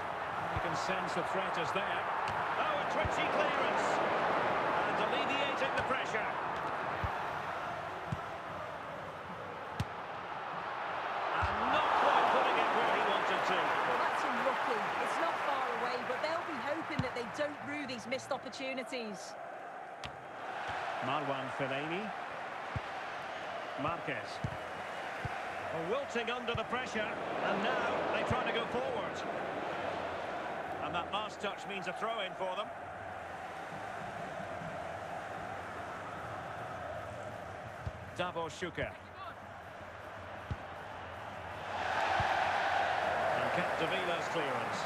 You can sense the threat is there. Oh, a twitchy clearance. And alleviating the pressure. And not quite putting it where he wanted to. Well, that's unlucky. It's not far away, but they'll be hoping that they don't rue these missed opportunities. Marwan Fellaini. Marquez. Wilting under the pressure, and now they try to go forward. And that last touch means a throw-in for them. Davor Schuker. And Capdevilla's clearance.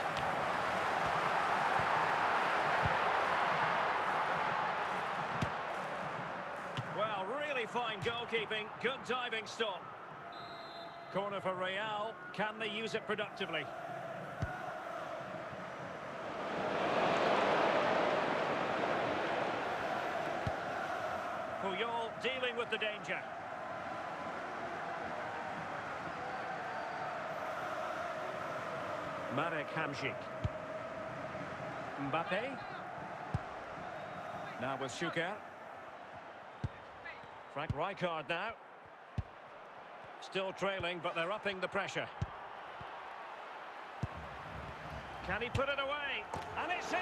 Well, really fine goalkeeping, good diving stop. Corner for Real. Can they use it productively? Puyol dealing with the danger. Marek Hamšík. Mbappe. Now with Schuker. Frank Rijkaard now. Still trailing, but they're upping the pressure. Can he put it away? And it's in!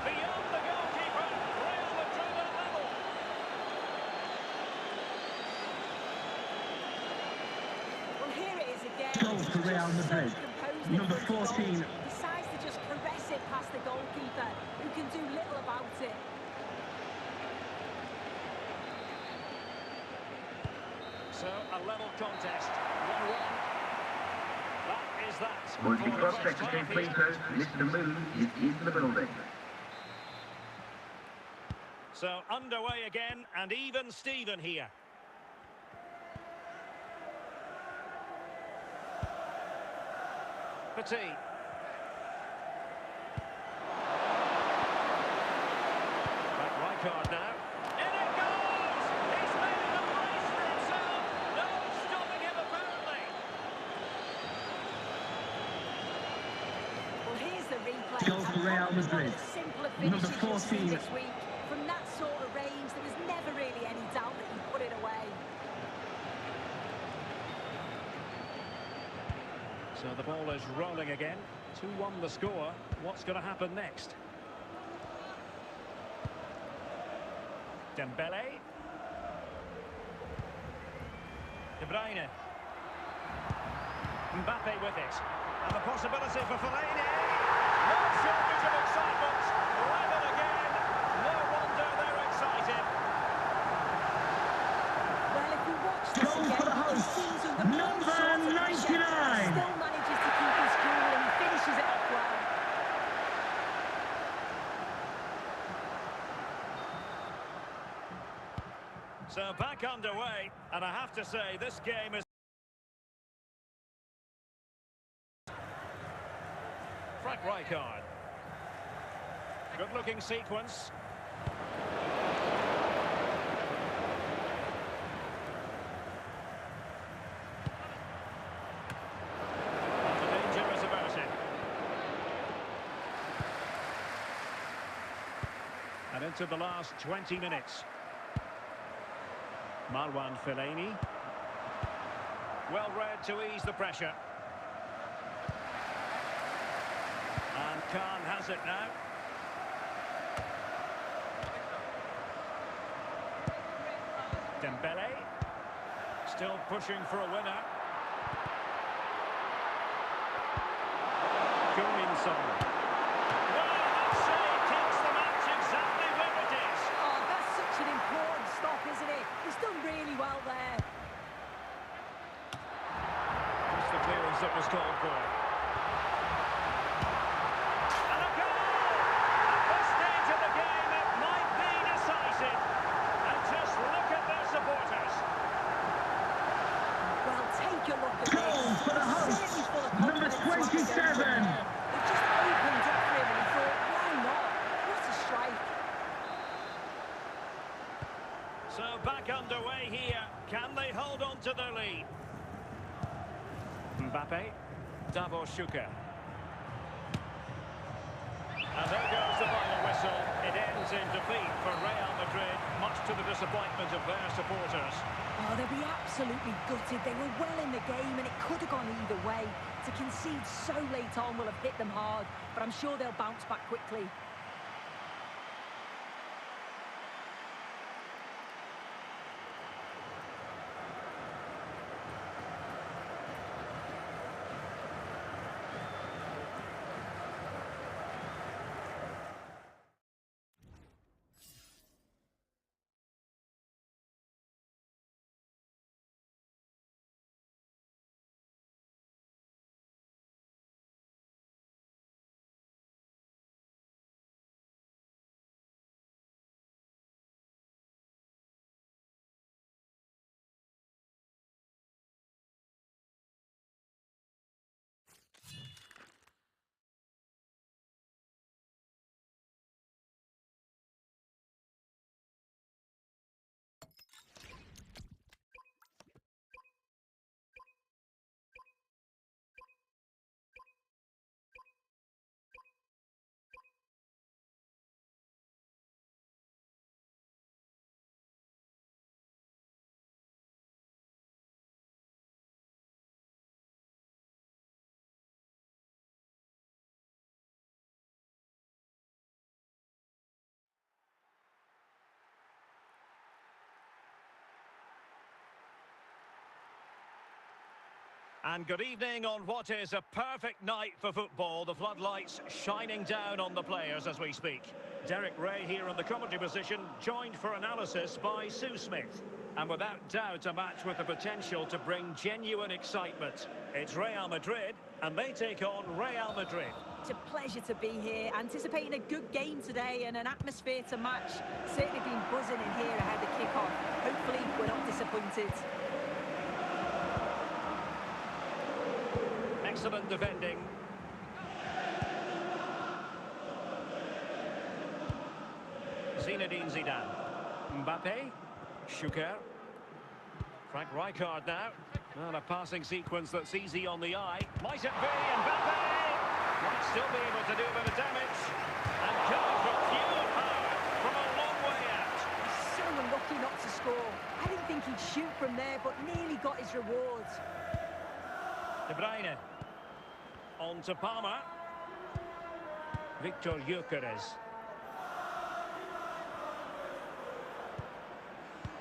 Beyond the goalkeeper! Real Madrid at level! Well, here it is again. Goal for Real Madrid. Number 14. Decides to just caress it past the goalkeeper, who can do little about it. So, a level contest, 1-1. That is that. Multi-cross secretary, please host Mr. Moon is in the building. So, underway again, and even Steven here. Petit. Back Rijkaard now. Goal for Real Madrid. Number 14. This week. From that sort of range, there was never really any doubt that he put it away. So the ball is rolling again. 2-1 the score. What's going to happen next? Dembele. De Bruyne. Mbappe with it. And the possibility for Fellaini. No shortage of excitement. Level again. No wonder they're excited. Well, if you watch this Goal again, for the hosts. Number 99. Still manages to keep his cool and he finishes it off well. So back underway, and I have to say this game is Frank Rijkaard. Good-looking sequence. And into the last 20 minutes. Marwan Fellaini. Well read to ease the pressure. And Khan has it now. Dembele. Still pushing for a winner. Gumminson. Well, that save takes the match exactly where it is. Oh, that's such an important stop, isn't it? He's done really well there. Just the clearance that was called for. And a goal! At this stage of the game, it might be decisive. And just look at their supporters. Well, take a look at Goal this. for the hosts, number 27. It just opened up for him and he thought, why not? What a strike. So back underway here. Can they hold on to their lead? Mbappe. Davor Schuker. And there goes the final whistle. It ends in defeat for Real Madrid, much to the disappointment of their supporters. Oh, they'll be absolutely gutted. They were well in the game and it could have gone either way. To concede so late on will have hit them hard, but I'm sure they'll bounce back quickly. And good evening on what is a perfect night for football. The floodlights shining down on the players as we speak. Derek Ray here in the commentary position, joined for analysis by Sue Smith. And without doubt, a match with the potential to bring genuine excitement. It's Real Madrid, and they take on Real Madrid. It's a pleasure to be here, anticipating a good game today and an atmosphere to match. Certainly been buzzing in here ahead of kick-off. Hopefully, we're not disappointed. Excellent defending. Zinedine Zidane. Mbappe. Schuker. Frank Rijkaard now. And a passing sequence that's easy on the eye. Might it be Mbappe? Might still be able to do a bit of damage. And coming from pure power from a long way out. He's so unlucky not to score. I didn't think he'd shoot from there, but nearly got his rewards. De Bruyne. On to Palmer. Victor Gyökeres.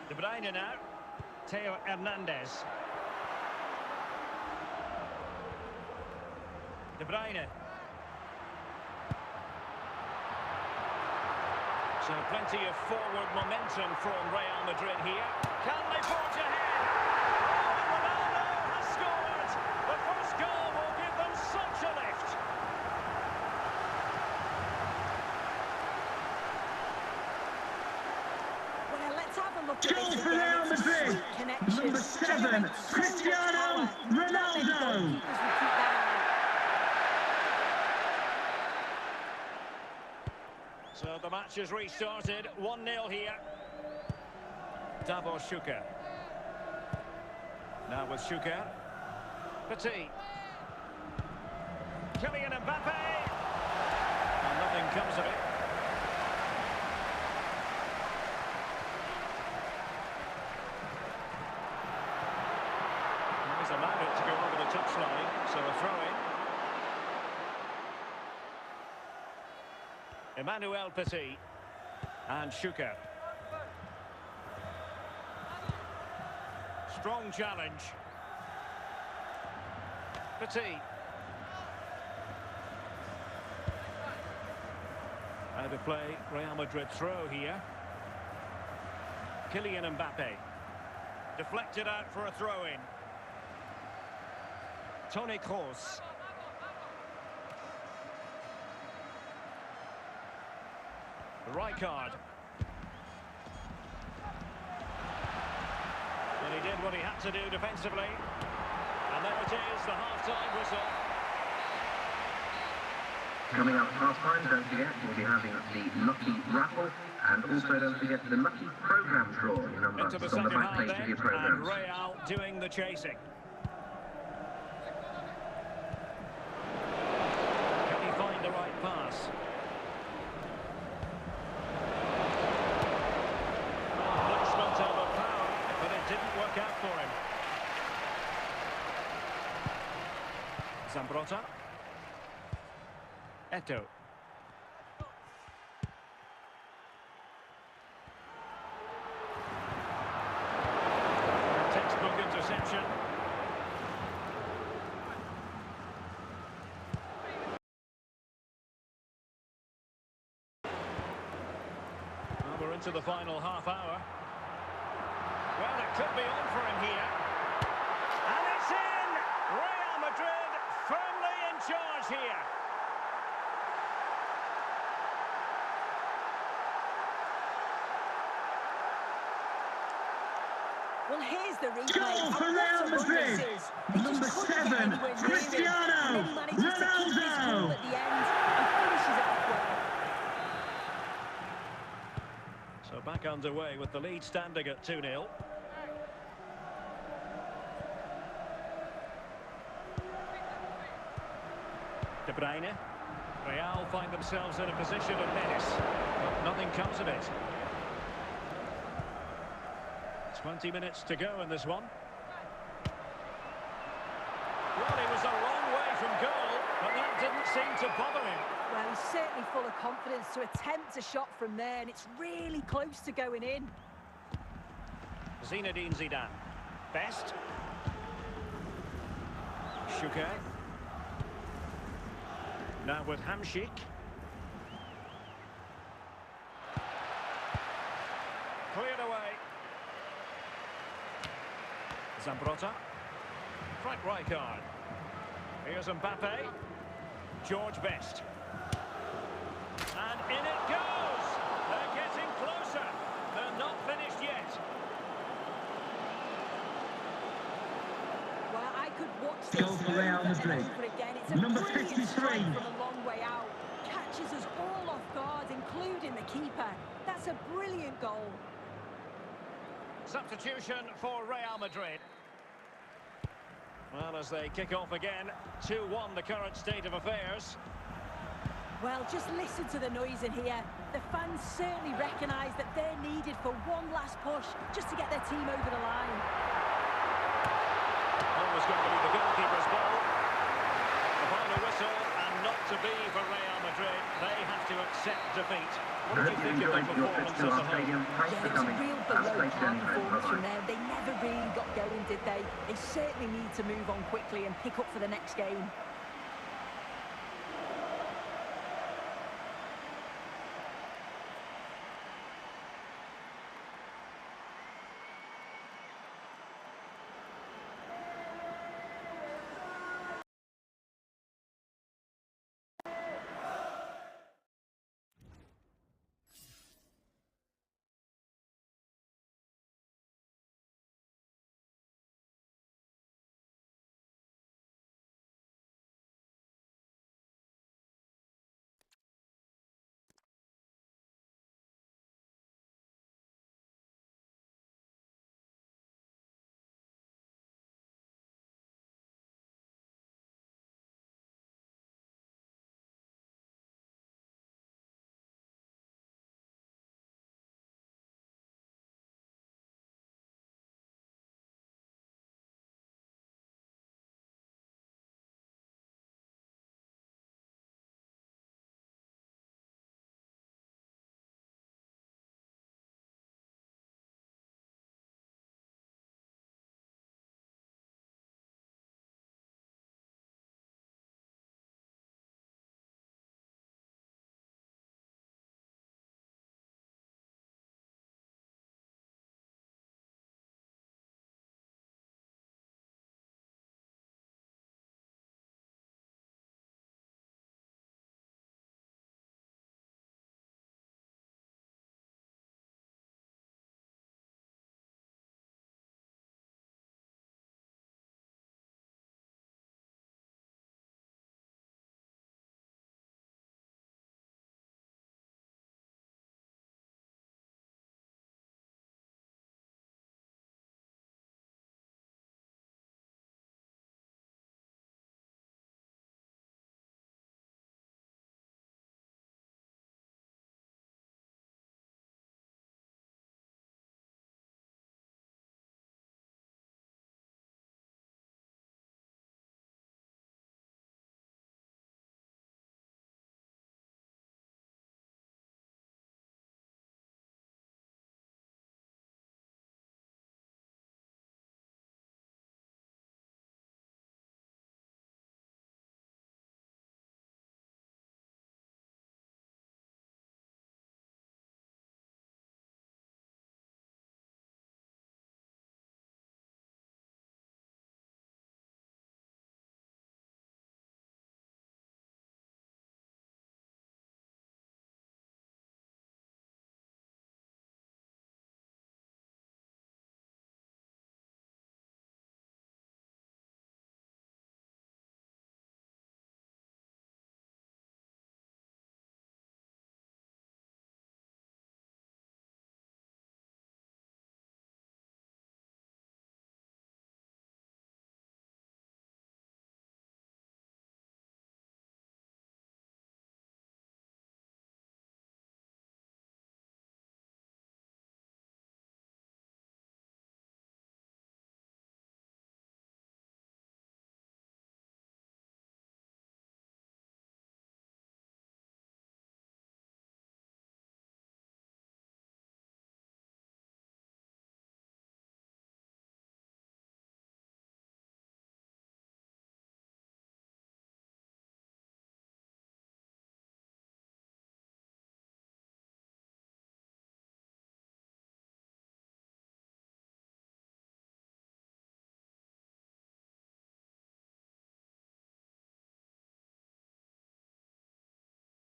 De Bruyne now. Theo Hernandez. De Bruyne. So plenty of forward momentum from Real Madrid here. Can they forge ahead? Oh, and Ronaldo has scored! The first goal will give them such a lift. Well, let's have a look at Goal this for again. Real It's a Madrid. sweet connection. Number 7, Generates so much Cristiano power. Not many Ronaldo. goalkeepers will keep that out. So the match has restarted. 1-0 here. Davor Schuker. Now with Schuker. Petit. Kylian Mbappe. And nothing comes of it. touchline, so a throw-in. Emmanuel Petit and Schuker. Strong challenge. Petit. Out of play, Real Madrid throw here. Kylian Mbappe. Deflected out for a throw-in. Toni Kroos. Rijkaard. And he did what he had to do defensively. And there it is, the half-time whistle. Coming up half-time, don't forget, we'll be having the Lucky Raffle, and also don't forget the Lucky Programme draw. Remember, Into the it's on the second back half page of then, your and programmes. Real doing the chasing. Can he find the right pass? Punishment over power, but it didn't work out for him. Zambrotta. Eto'o. Textbook interception. Well, we're into the final half hour. Well, it could be on for him here. And it's in! Real Madrid firmly in charge here. Well, here's the replay. Goal for Real Madrid. Number 7, Cristiano Ronaldo. At the end and finishes it off well. So back underway with the lead standing at 2-0. De Bruyne. Real find themselves in a position of menace, but nothing comes of it. 20 minutes to go in this one. Well, he was a long way from goal, but that didn't seem to bother him. Well, he's certainly full of confidence to attempt a shot from there, and it's really close to going in. Zinedine Zidane. Best. Schuker. Now with Hamšík. Cleared away. Zambrotta. Frank Rijkaard. Here's Mbappe. George Best. And in it goes! They're getting closer. They're not finished yet. Well, I could watch this Goal for Real Madrid. over again. It's a Number brilliant 53. strike from a long way out. Catches us all off guard, including the keeper. That's a brilliant goal. Substitution for Real Madrid. Well, as they kick off again, 2-1 the current state of affairs. Well, just listen to the noise in here. The fans certainly recognise that they're needed for one last push, just to get their team over the line. Always going to be the goalkeeper's ball. The final whistle, and not to be for Real Madrid. They have to accept defeat. What did you think of their performance as a whole? Yeah, it was a real below-par performance from them. They never really got going, did they? They certainly need to move on quickly and pick up for the next game.